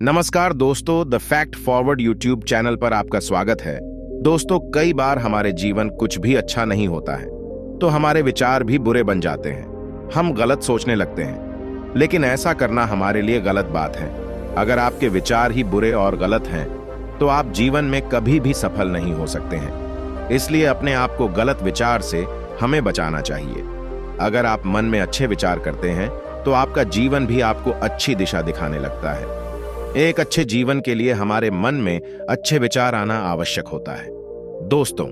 नमस्कार दोस्तों, the fact forward YouTube channel पर आपका स्वागत है। दोस्तों, कई बार हमारे जीवन कुछ भी अच्छा नहीं होता है तो हमारे विचार भी बुरे बन जाते हैं। हम गलत सोचने लगते हैं, लेकिन ऐसा करना हमारे लिए गलत बात है। अगर आपके विचार ही बुरे और गलत हैं तो आप जीवन में कभी भी सफल नहीं हो सकते हैं। इसलिए अपने आप को गलत विचार से हमें बचाना चाहिए। अगर आप मन में अच्छे विचार करते हैं तो आपका जीवन भी आपको अच्छी दिशा दिखाने लगता है। एक अच्छे जीवन के लिए हमारे मन में अच्छे विचार आना आवश्यक होता है। दोस्तों,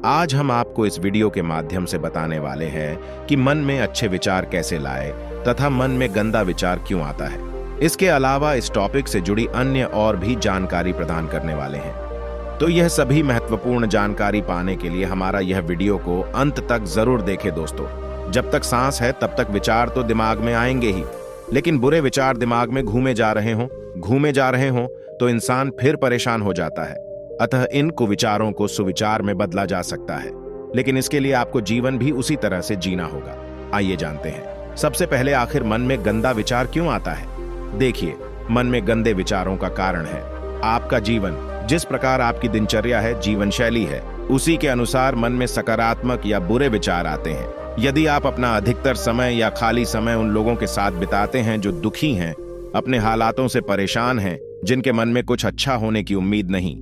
आज हम आपको इस वीडियो के माध्यम से बताने वाले हैं कि मन में अच्छे विचार कैसे लाए तथा मन में गंदा विचार क्यों आता है। इसके अलावा इस टॉपिक से जुड़ी अन्य और भी जानकारी प्रदान करने वाले हैं। तो यह सभी महत्वपूर्ण जानकारी पाने के लिए हमारा यह वीडियो को अंत तक जरूर देखें। दोस्तों, जब तक सांस है तब तक विचार तो दिमाग में आएंगे ही, लेकिन बुरे विचार दिमाग में घूमे जा रहे हों तो इंसान फिर परेशान हो जाता है। अतः इन कुविचारों को सुविचार में बदला जा सकता है, लेकिन इसके लिए आपको जीवन भी उसी तरह से जीना होगा। आइए जानते हैं। सबसे पहले, आखिर मन में गंदा विचार क्यों आता है? देखिए, मन में गंदे विचारों का कारण है आपका जीवन। जिस प्रकार आपकी दिनचर्या है, जीवन शैली है, उसी के अनुसार मन में सकारात्मक या बुरे विचार आते हैं। यदि आप अपना अधिकतर समय या खाली समय उन लोगों के साथ बिताते हैं जो दुखी हैं, अपने हालातों से परेशान हैं, जिनके मन में कुछ अच्छा होने की उम्मीद नहीं,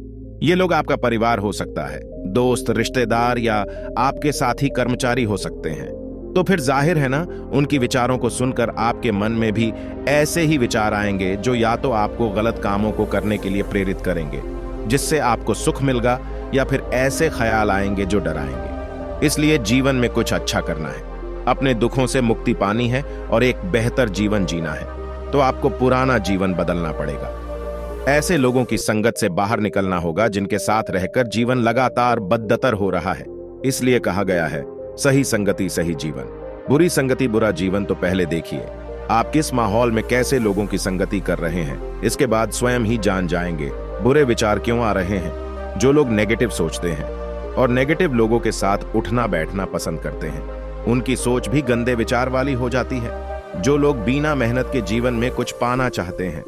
ये लोग आपका परिवार हो सकता है, दोस्त, रिश्तेदार या आपके साथी कर्मचारी हो सकते हैं, तो फिर जाहिर है ना, उनकी विचारों को सुनकर आपके मन में भी ऐसे ही विचार आएंगे जो या तो आपको गलत कामों को करने के लिए प्रेरित करेंगे, जिससे आपको सुख मिलेगा, या फिर ऐसे ख्याल आएंगे जो डराएंगे। इसलिए जीवन में कुछ अच्छा करना है, अपने दुखों से मुक्ति पानी है और एक बेहतर जीवन जीना है, तो आपको पुराना जीवन बदलना पड़ेगा। ऐसे लोगों की संगत से बाहर निकलना होगा जिनके साथ रहकर जीवन लगातार बदतर हो रहा है। इसलिए कहा गया है, सही संगति सही जीवन, बुरी संगति बुरा जीवन। तो पहले देखिए आप किस माहौल में कैसे लोगों की संगति कर रहे हैं, इसके बाद स्वयं ही जान जाएंगे बुरे विचार क्यों आ रहे हैं। जो लोग नेगेटिव सोचते हैं और नेगेटिव लोगों के साथ उठना बैठना पसंद करते हैं, उनकी सोच भी गंदे विचार वाली हो जाती है। जो लोग बिना मेहनत के जीवन में कुछ पाना चाहते हैं,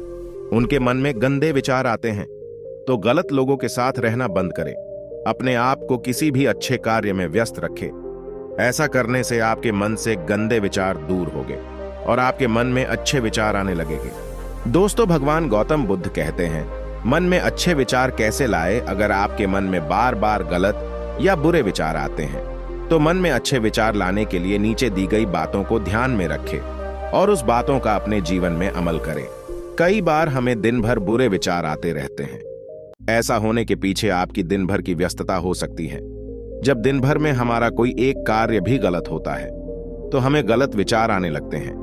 उनके मन में गंदे विचार आते हैं। तो गलत लोगों के साथ रहना बंद करें, अपने आप को किसी भी अच्छे कार्य में व्यस्त रखें। ऐसा करने से आपके मन से गंदे विचार दूर होंगे और आपके मन में अच्छे विचार आने लगेंगे। दोस्तों, भगवान गौतम बुद्ध कहते हैं, मन में अच्छे विचार कैसे लाए? अगर आपके मन में बार बार गलत या बुरे विचार आते हैं तो मन में अच्छे विचार लाने के लिए नीचे दी गई बातों को ध्यान में रखें और उस बातों का अपने जीवन में अमल करें। कई बार हमें दिन भर बुरे विचार आते रहते हैं। ऐसा होने के पीछे आपकी दिन भर की व्यस्तता हो सकती है। जब दिन भर में हमारा कोई एक कार्य भी गलत होता है तो हमें गलत विचार आने लगते हैं।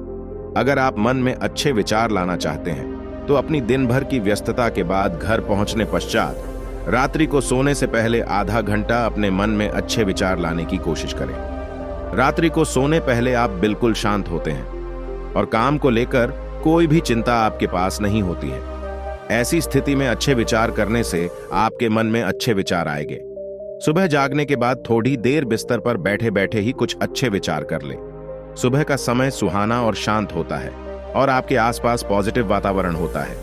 अगर आप मन में अच्छे विचार लाना चाहते हैं तो अपनी दिन भर की व्यस्तता के बाद घर पहुंचने पश्चात रात्रि को सोने से पहले आधा घंटा अपने मन में अच्छे विचार लाने की कोशिश करें। रात्रि को सोने पहले आप बिल्कुल शांत होते हैं और काम को लेकर कोई भी चिंता आपके पास नहीं होती है। ऐसी स्थिति में अच्छे विचार करने से आपके मन में अच्छे विचार आएंगे। सुबह जागने के बाद थोड़ी देर बिस्तर पर बैठे बैठे ही कुछ अच्छे विचार कर लें। सुबह का समय सुहाना और शांत होता है और आपके आसपास पॉजिटिव वातावरण होता है।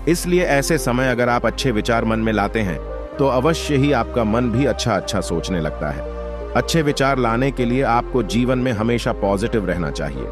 इसलिए ऐसे समय अगर आप अच्छे विचार मन में लाते हैं तो अवश्य ही आपका मन भी अच्छा सोचने लगता है। अच्छे विचार लाने के लिए आपको जीवन में हमेशा पॉजिटिव रहना चाहिए।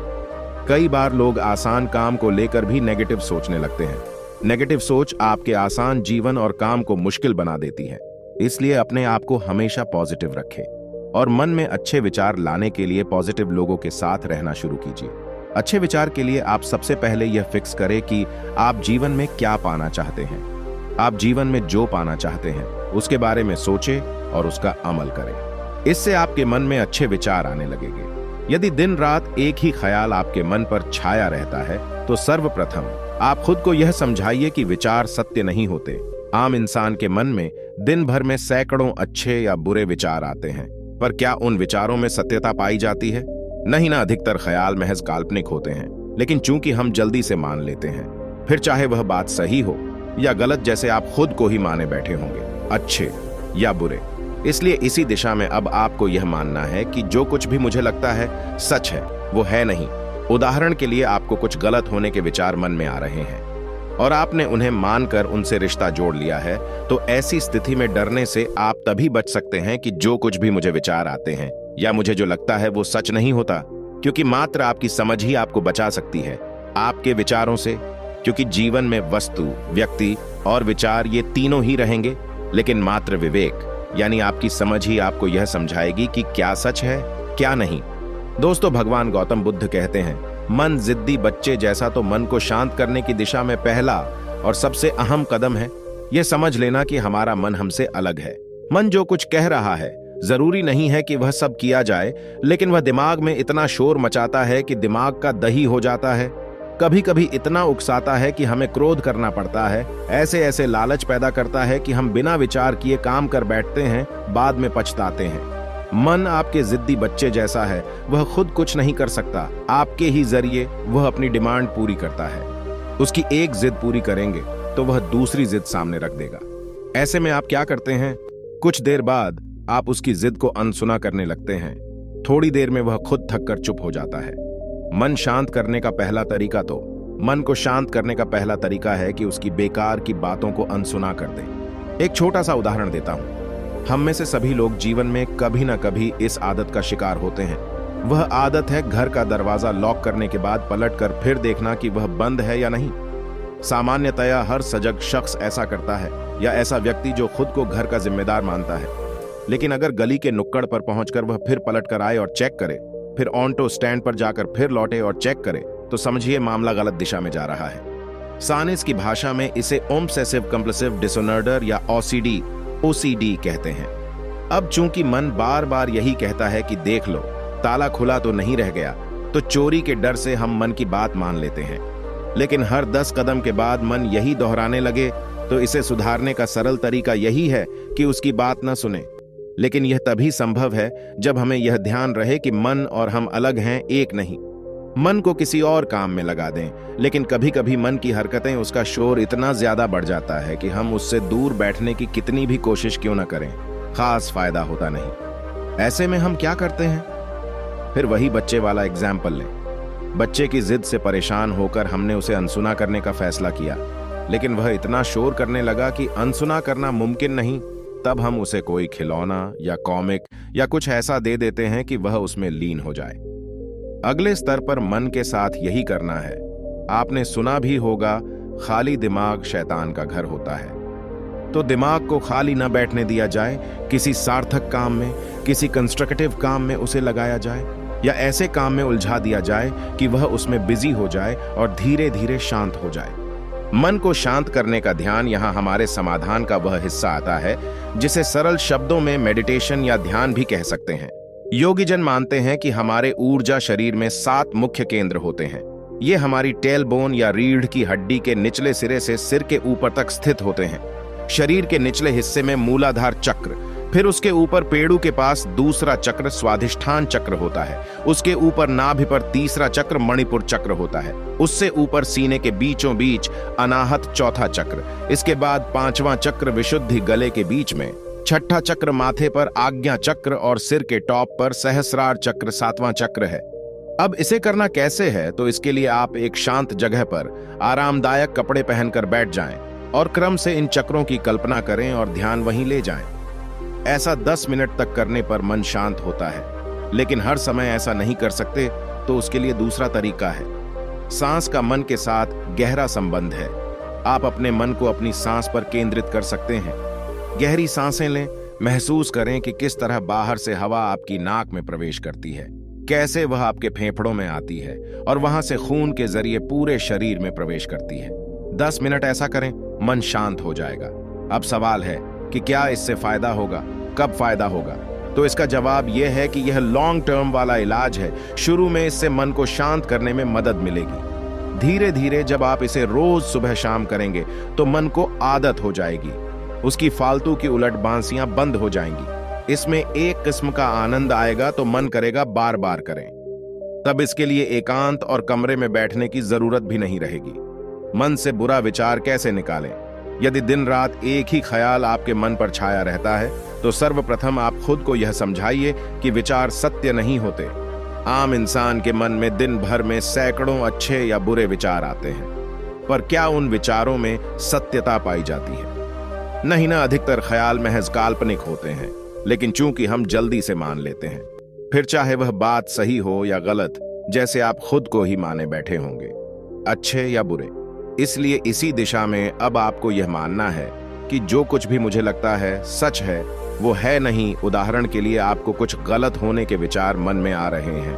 कई बार लोग आसान काम को लेकर भी नेगेटिव सोचने लगते हैं। नेगेटिव सोच आपके आसान जीवन और काम को मुश्किल बना देती है। इसलिए अपने आप को हमेशा पॉजिटिव रखें और मन में अच्छे विचार लाने के लिए पॉजिटिव लोगों के साथ रहना शुरू कीजिए। अच्छे विचार के लिए आप सबसे पहले यह फिक्स करें कि आप जीवन में क्या पाना चाहते हैं। आप जीवन में जो पाना चाहते हैं उसके बारे में सोचें और उसका अमल करें। इससे आपके मन में अच्छे विचार आने लगेंगे। यदि दिन रात एक ही ख्याल आपके मन पर छाया रहता है तो सर्वप्रथम आप खुद को यह समझाइए कि विचार सत्य नहीं होते। आम इंसान के मन में दिन भर में सैकड़ों अच्छे या बुरे विचार आते हैं, पर क्या उन विचारों में सत्यता पाई जाती है? नहीं ना, अधिकतर ख्याल महज काल्पनिक होते हैं। लेकिन चूंकि हम जल्दी से मान लेते हैं, फिर चाहे वह बात सही हो या गलत, जैसे आप खुद को ही माने बैठे होंगे, अच्छे या बुरे। इसलिए इसी दिशा में अब आपको यह मानना है कि जो कुछ भी मुझे लगता है सच है, वो है नहीं। उदाहरण के लिए आपको कुछ गलत होने के विचार मन में आ रहे हैं और आपने उन्हें मानकर उनसे रिश्ता जोड़ लिया है, तो ऐसी स्थिति में डरने से आप तभी बच सकते हैं कि जो कुछ भी मुझे विचार आते हैं या मुझे जो लगता है वो सच नहीं होता, क्योंकि मात्र आपकी समझ ही आपको बचा सकती है आपके विचारों से। क्योंकि जीवन में वस्तु, व्यक्ति और विचार ये तीनों ही रहेंगे, लेकिन मात्र विवेक यानी आपकी समझ ही आपको यह समझाएगी कि क्या सच है क्या नहीं। दोस्तों, भगवान गौतम बुद्ध कहते हैं, मन जिद्दी बच्चे जैसा, तो मन को शांत करने की दिशा में पहला और सबसे अहम कदम है यह समझ लेना कि हमारा मन हमसे अलग है। मन जो कुछ कह रहा है जरूरी नहीं है कि वह सब किया जाए, लेकिन वह दिमाग में इतना शोर मचाता है कि दिमाग का दही हो जाता है। कभी कभी इतना उकसाता है कि हमें क्रोध करना पड़ता है। ऐसे ऐसे लालच पैदा करता है कि हम बिना विचार किए काम कर बैठते हैं, बाद में पछताते हैं। मन आपके जिद्दी बच्चे जैसा है, वह खुद कुछ नहीं कर सकता, आपके ही जरिए वह अपनी डिमांड पूरी करता है। उसकी एक जिद पूरी करेंगे तो वह दूसरी जिद सामने रख देगा। ऐसे में आप क्या करते हैं? कुछ देर बाद आप उसकी जिद को अनसुना करने लगते हैं। थोड़ी देर में वह खुद थक कर चुप हो जाता है। मन शांत करने का पहला तरीका है कि उसकी बेकार की बातों को अनसुना कर दें। एक छोटा सा उदाहरण देता हूं। हम में से सभी लोग जीवन में कभी ना कभी इस आदत का शिकार होते हैं। वह आदत है घर का दरवाजा लॉक करने के बाद पलटकर फिर देखना कि वह बंद है या नहीं। सामान्यतया हर सजग शख्स ऐसा करता है, या ऐसा व्यक्ति जो खुद को घर का जिम्मेदार मानता है। लेकिन अगर गली के नुक्कड़ पर पहुंचकर वह फिर पलट कर आए और चेक करे, फिर ऑटो स्टैंड पर जाकर फिर लौटे और चेक करे, तो समझिए मामला गलत दिशा में जा रहा है। साइंस की भाषा में इसे ऑब्सेसिव कंपल्सिव डिसऑर्डर या OCD कहते हैं। अब चूंकि मन बार बार यही कहता है कि देख लो, ताला खुला तो नहीं रह गया, तो चोरी के डर से हम मन की बात मान लेते हैं। लेकिन हर 10 कदम के बाद मन यही दोहराने लगे, तो इसे सुधारने का सरल तरीका यही है कि उसकी बात न सुने। लेकिन यह तभी संभव है जब हमें यह ध्यान रहे कि मन और हम अलग हैं, एक नहीं। मन को किसी और काम में लगा दें, लेकिन कभी कभी मन की हरकतें, उसका शोर इतना ज्यादा बढ़ जाता है कि हम उससे दूर बैठने की कितनी भी कोशिश क्यों न करें, खास फायदा होता नहीं। ऐसे में हम क्या करते हैं? फिर वही बच्चे वाला एग्जाम्पल लें। बच्चे की जिद से परेशान होकर हमने उसे अनसुना करने का फैसला किया, लेकिन वह इतना शोर करने लगा कि अनसुना करना मुमकिन नहीं। तब हम उसे कोई खिलौना या कॉमिक या कुछ ऐसा दे देते हैं कि वह उसमें लीन हो जाए। अगले स्तर पर मन के साथ यही करना है। आपने सुना भी होगा, खाली दिमाग शैतान का घर होता है। तो दिमाग को खाली न बैठने दिया जाए, किसी सार्थक काम में, किसी कंस्ट्रक्टिव काम में उसे लगाया जाए, या ऐसे काम में उलझा दिया जाए कि वह उसमें बिजी हो जाए और धीरे धीरे शांत हो जाए। मन को शांत करने का ध्यान यहाँ हमारे समाधान का वह हिस्सा आता है जिसे सरल शब्दों में मेडिटेशन या ध्यान भी कह सकते हैं। योगीजन मानते हैं कि हमारे ऊर्जा शरीर में 7 मुख्य केंद्र होते हैं। ये हमारी टेलबोन या रीढ़ की हड्डी के निचले सिरे से सिर के ऊपर तक स्थित होते हैं। शरीर के निचले हिस्से में मूलाधार चक्र, फिर उसके ऊपर पेड़ू के पास दूसरा चक्र स्वाधिष्ठान चक्र होता है, उसके ऊपर नाभि पर तीसरा चक्र मणिपुर चक्र होता है, उससे ऊपर सीने के बीचों बीच अनाहत चौथा चक्र, इसके बाद 5वां चक्र विशुद्धि गले के बीच में, 6ठा चक्र माथे पर आज्ञा चक्र और सिर के टॉप पर सहस्रार चक्र 7वां चक्र है। अब इसे करना कैसे है? तो इसके लिए आप एक शांत जगह पर आरामदायक कपड़े पहनकर बैठ जाएं और क्रम से इन चक्रों की कल्पना करें और ध्यान वहीं ले जाएं। ऐसा 10 मिनट तक करने पर मन शांत होता है, लेकिन हर समय ऐसा नहीं कर सकते, तो उसके लिए दूसरा तरीका है। सांस का मन के साथ गहरा संबंध है। आप अपने मन को अपनी सांस पर केंद्रित कर सकते हैं। गहरी सांसें लें, महसूस करें कि किस तरह बाहर से हवा आपकी नाक में प्रवेश करती है, कैसे वह आपके फेफड़ों में आती है और वहां से खून के जरिए पूरे शरीर में प्रवेश करती है। 10 मिनट ऐसा करें, मन शांत हो जाएगा। अब सवाल है कि क्या इससे फायदा होगा? कब फायदा होगा? तो इसका जवाब यह है कि यह लॉन्ग टर्म वाला इलाज है। शुरू में इससे मन को शांत करने में मदद मिलेगी। धीरे धीरे जब आप इसे रोज सुबह शाम करेंगे तो मन को आदत हो जाएगी, उसकी फालतू की उलट बांसियां बंद हो जाएंगी। इसमें एक किस्म का आनंद आएगा तो मन करेगा बार बार करें। तब इसके लिए एकांत और कमरे में बैठने की जरूरत भी नहीं रहेगी। मन से बुरा विचार कैसे निकालें? यदि दिन रात एक ही ख्याल आपके मन पर छाया रहता है तो सर्वप्रथम आप खुद को यह समझाइए कि विचार सत्य नहीं होते। आम इंसान के मन में दिन भर में सैकड़ों अच्छे या बुरे विचार आते हैं। पर क्या उन विचारों में सत्यता पाई जाती है? नहीं ना, अधिकतर ख्याल महज काल्पनिक होते हैं, लेकिन चूंकि हम जल्दी से मान लेते हैं, फिर चाहे वह बात सही हो या गलत, जैसे आप खुद को ही माने बैठे होंगे, अच्छे या बुरे। इसलिए इसी दिशा में अब आपको यह मानना है कि जो कुछ भी मुझे लगता है सच है, वो है नहीं। उदाहरण के लिए आपको कुछ गलत होने के विचार मन में आ रहे हैं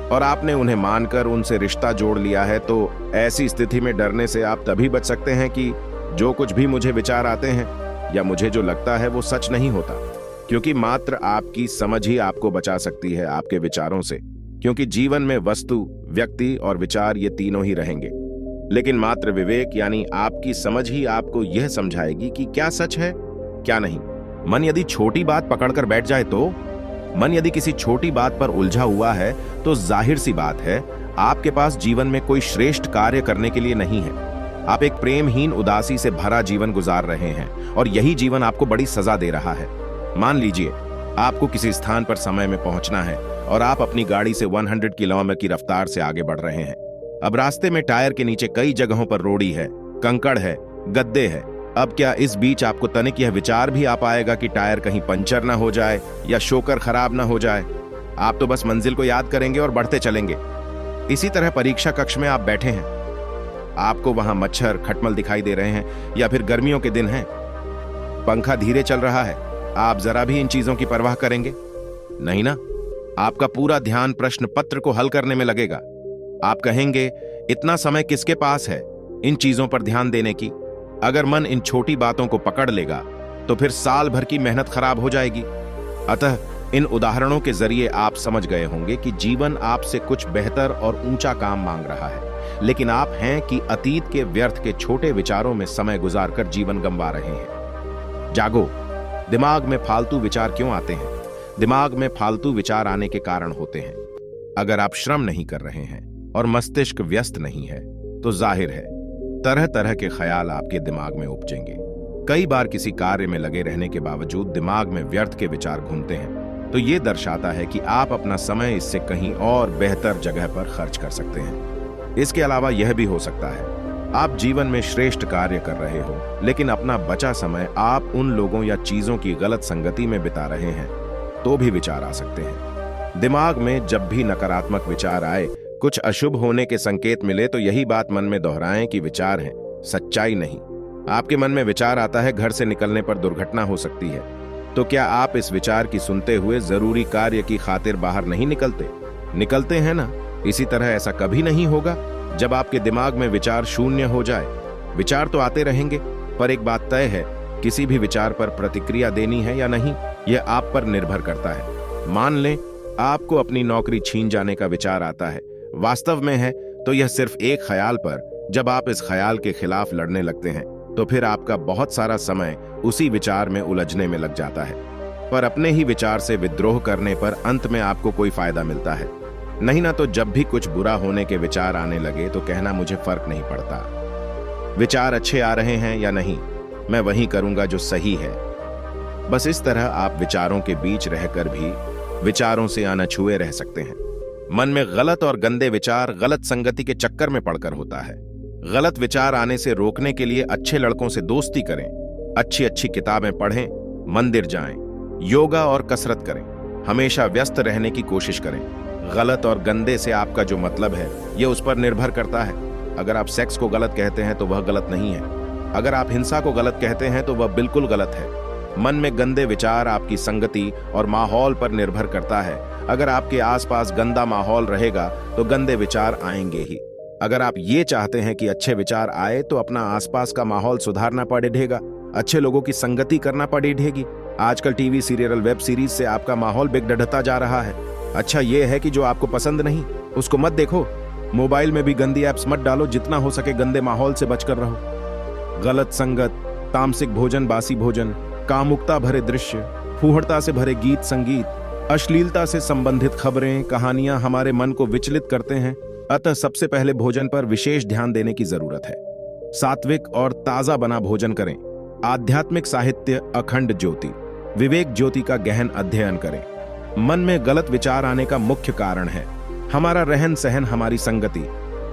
और आपने उन्हें मानकर उनसे रिश्ता जोड़ लिया है, तो ऐसी स्थिति में डरने से आप तभी बच सकते हैं कि जो कुछ भी मुझे विचार आते हैं या मुझे जो लगता है वो सच नहीं होता, क्योंकि मात्र आपकी समझ ही आपको बचा सकती है आपके विचारों से। क्योंकि जीवन में वस्तु, व्यक्ति और विचार ये तीनों ही रहेंगे, लेकिन मात्र विवेक यानी आपकी समझ ही आपको यह समझाएगी कि क्या सच है क्या नहीं। मन यदि छोटी बात पकड़कर बैठ जाए तो, मन यदि किसी छोटी बात पर उलझा हुआ है, तो जाहिर सी बात है आपके पास जीवन में कोई श्रेष्ठ कार्य करने के लिए नहीं है। आप एक प्रेमहीन उदासी से भरा जीवन गुजार रहे हैं और यही जीवन आपको बड़ी सजा दे रहा है। मान लीजिए आपको किसी स्थान पर समय में पहुंचना है और आप अपनी गाड़ी से 100 किलोमीटर की रफ्तार से आगे बढ़ रहे हैं। अब रास्ते में टायर के नीचे कई जगहों पर रोड़ी है, कंकड़ है, गद्दे है। अब क्या इस बीच आपको तनिक यह विचार भी आ पाएगा कि टायर कहीं पंचर ना हो जाए या शोकर खराब ना हो जाए? आप तो बस मंजिल को याद करेंगे और बढ़ते चलेंगे। इसी तरह परीक्षा कक्ष में आप बैठे हैं, आपको वहां मच्छर खटमल दिखाई दे रहे हैं या फिर गर्मियों के दिन हैं, पंखा धीरे चल रहा है, आप जरा भी इन चीजों की परवाह करेंगे? नहीं ना। आपका पूरा ध्यान प्रश्न पत्र को हल करने में लगेगा। आप कहेंगे, इतना समय किसके पास है इन चीजों पर ध्यान देने की? अगर मन इन छोटी बातों को पकड़ लेगा तो फिर साल भर की मेहनत खराब हो जाएगी। अतः इन उदाहरणों के जरिए आप समझ गए होंगे कि जीवन आपसे कुछ बेहतर और ऊंचा काम मांग रहा है, लेकिन आप हैं कि अतीत के व्यर्थ के छोटे विचारों में समय गुजारकर जीवन गंवा रहे हैं। जागो। दिमाग में फालतू विचार क्यों आते हैं? दिमाग में फालतू विचार आने के कारण होते हैं। अगर आप श्रम नहीं कर रहे हैं और मस्तिष्क व्यस्त नहीं है, तो जाहिर है तरह तरह के ख्याल आपके दिमाग में उपजेंगे। कई बार किसी कार्य में लगे रहने के बावजूद दिमाग में व्यर्थ के विचार घूमते हैं, तो ये दर्शाता है कि आप अपना समय इससे कहीं और बेहतर जगह पर खर्च कर सकते हैं। इसके अलावा यह भी हो सकता है आप जीवन में श्रेष्ठ कार्य कर रहे हो, लेकिन अपना बचा समय आप उन लोगों या चीजों की गलत संगति में बिता रहे हैं, तो भी विचार आ सकते हैं। दिमाग में जब भी नकारात्मक विचार आए, कुछ अशुभ होने के संकेत मिले, तो यही बात मन में दोहराएं कि विचार है, सच्चाई नहीं। आपके मन में विचार आता है घर से निकलने पर दुर्घटना हो सकती है, तो क्या आप इस विचार की सुनते हुए जरूरी कार्य की खातिर बाहर नहीं निकलते? निकलते हैं ना। इसी तरह ऐसा कभी नहीं होगा जब आपके दिमाग में विचार शून्य हो जाए। विचार तो आते रहेंगे, पर एक बात तय है, किसी भी विचार पर प्रतिक्रिया देनी है या नहीं, यह आप पर निर्भर करता है। मान लें आपको अपनी नौकरी छीन जाने का विचार आता है, वास्तव में है तो यह सिर्फ एक ख्याल पर। जब आप इस ख्याल के खिलाफ लड़ने लगते हैं, तो फिर आपका बहुत सारा समय उसी विचार में उलझने में लग जाता है। पर अपने ही विचार से विद्रोह करने पर अंत में आपको कोई फायदा मिलता है नहीं ना। तो जब भी कुछ बुरा होने के विचार आने लगे तो कहना मुझे फर्क नहीं पड़ता, विचार अच्छे आ रहे हैं या नहीं, मैं वही करूंगा जो सही है। बस इस तरह आप विचारों के बीच रहकर भी विचारों से अनछुए रह सकते हैं। मन में गलत और गंदे विचार गलत संगति के चक्कर में पड़कर होता है। गलत विचार आने से रोकने के लिए अच्छे लड़कों से दोस्ती करें, अच्छी अच्छी किताबें पढ़ें, मंदिर जाएं, योगा और कसरत करें, हमेशा व्यस्त रहने की कोशिश करें। गलत और गंदे से आपका जो मतलब है, यह उस पर निर्भर करता है। अगर आप सेक्स को गलत कहते हैं तो वह गलत नहीं है। अगर आप हिंसा को गलत कहते हैं तो वह बिल्कुल गलत है। मन में गंदे विचार आपकी संगति और माहौल पर निर्भर करता है। अगर आपके आसपास गंदा माहौल रहेगा तो गंदे विचार आएंगे ही। अगर आप ये चाहते हैं कि अच्छे विचार आए तो अपना आसपास का माहौल सुधारना पड़ेगा, अच्छे लोगों की संगति करना पड़ेगी। आजकल टीवी सीरियल वेब सीरीज से आपका माहौल बिगड़ता जा रहा है। अच्छा यह है कि जो आपको पसंद नहीं उसको मत देखो। मोबाइल में भी गंदी एप्स मत डालो, जितना हो सके गंदे माहौल से बचकर रहो। गलत संगत, तामसिक भोजन, बासी भोजन, कामुकता भरे दृश्य, फूहड़ता से भरे गीत संगीत, अश्लीलता से संबंधित खबरें कहानियां हमारे मन को विचलित करते हैं। अतः सबसे पहले भोजन पर विशेष ध्यान देने की जरूरत है। सात्विक और ताजा बना भोजन करें। आध्यात्मिक साहित्य, अखंड ज्योति, विवेक ज्योति का गहन अध्ययन करें। मन में गलत विचार आने का मुख्य कारण है हमारा रहन सहन, हमारी संगति।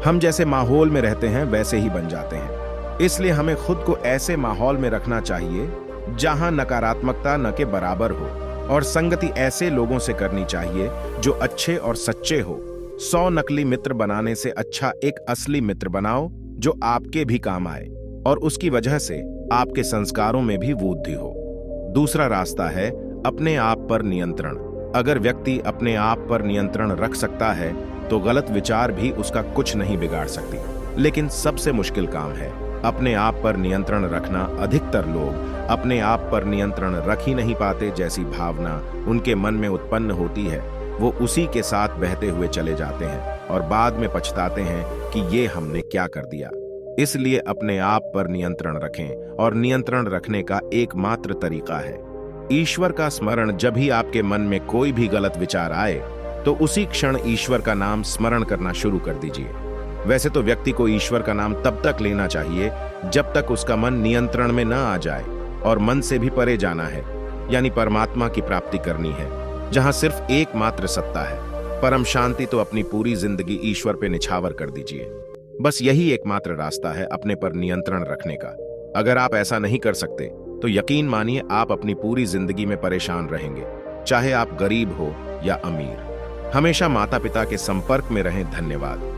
हम जैसे माहौल में रहते हैं वैसे ही बन जाते हैं। इसलिए हमें खुद को ऐसे माहौल में रखना चाहिए जहां नकारात्मकता न के बराबर हो, और संगति ऐसे लोगों से करनी चाहिए जो अच्छे और सच्चे हो। 100 नकली मित्र बनाने से अच्छा एक असली मित्र बनाओ जो आपके भी काम आए और उसकी वजह से आपके संस्कारों में भी वृद्धि हो। दूसरा रास्ता है अपने आप पर नियंत्रण। अगर व्यक्ति अपने आप पर नियंत्रण रख सकता है तो गलत विचार भी उसका कुछ नहीं बिगाड़ सकती। लेकिन सबसे मुश्किल काम है अपने आप पर नियंत्रण रखना। अधिकतर लोग अपने आप पर नियंत्रण रख ही नहीं पाते। जैसी भावना उनके मन में उत्पन्न होती है वो उसी के साथ बहते हुए चले जाते हैं और बाद में पछताते हैं कि ये हमने क्या कर दिया। इसलिए अपने आप पर नियंत्रण रखें, और नियंत्रण रखने का एकमात्र तरीका है ईश्वर का स्मरण। जब भी आपके मन में कोई भी गलत विचार आए तो उसी क्षण ईश्वर का नाम स्मरण करना शुरू कर दीजिए। वैसे तो व्यक्ति को ईश्वर का नाम तब तक लेना चाहिए जब तक उसका मन नियंत्रण में न आ जाए, और मन से भी परे जाना है, यानी परमात्मा की प्राप्ति करनी है जहां सिर्फ एकमात्र सत्ता है। परम शांति तो अपनी पूरी जिंदगी ईश्वर पे निछावर कर दीजिए। बस यही एकमात्र रास्ता है अपने पर नियंत्रण रखने का। अगर आप ऐसा नहीं कर सकते तो यकीन मानिए आप अपनी पूरी जिंदगी में परेशान रहेंगे, चाहे आप गरीब हो या अमीर। हमेशा माता पिता के संपर्क में रहें। धन्यवाद।